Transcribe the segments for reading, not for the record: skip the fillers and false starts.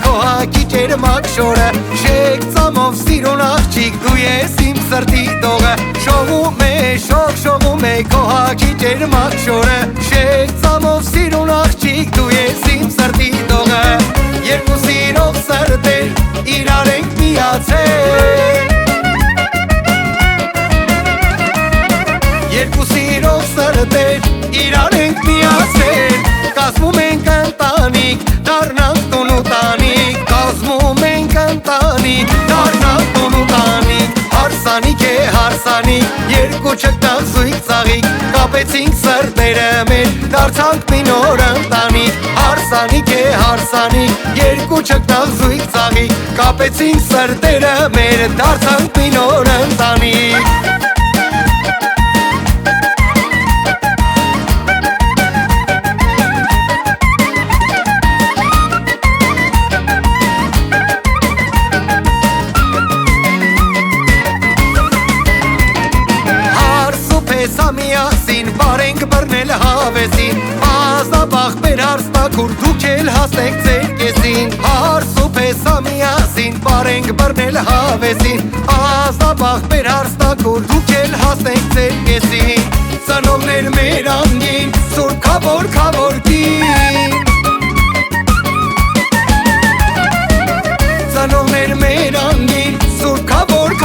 Քոհակի ջերմակ շորը Շեք ծամով սիրուն աղջիկ Դու ես իմ սրտի դողը Շողում է, շողում է Քոհակի ջերմակ շորը Շեք ծամով սիրուն աղջիկ Դու ես իմ սրտի դողը Երկու սիրող սրտեր իրար ենք միացել Երկու սիրող սրտեր իրար ենք միացել Կազմում ենք ընտանիք, դառնանք տուն ու տանիք Կազմում ենք ընտանիք, դառնանք տուն ու տանիք Հարսանիք է հարսանիք, երկու չկտան զույգ ծաղիկ Կապեցինք սրտերը մեր, դարձանք մի նոր ընտանիք Հարսանիք է հարսանիք, երկու չկտան զույգ ծաղիկ Կապեցինք սրտերը մեր, դարձանք մի նոր ընտանիք Սամիասին բարենք բռնել հավեսին Ազաբախ մեր հարստակուր դուք էլ հասեք ձեր կեսին Հարսուփ է սամիասին բարենք բռնել հավեսին Ազաբախ մեր հարստակուր դուք էլ հասեք ձեր կեսին Ծնողներ մեր անգին սուրբ քավոր կին Ծնողներ մեր անգին սուրբ քավոր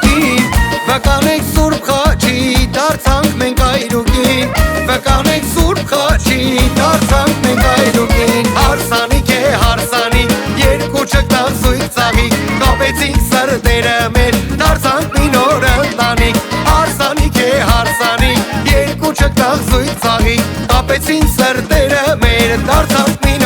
կին Վկանեք սուրբ խաչի դարձանք մենք այրուկին Վկանեք սուրբ խաչի դարձանք մենք այրուկին Հարսանիք է հարսանիք երկու չկտան զույգ ծաղիկ Կապեցինք սրտերը մեր դարձանք մի նոր ընտանիք Հարսանիք է հարսանիք երկու չկտան զույգ ծաղիկ Կապեցինք սրտերը մեր դարձանք մի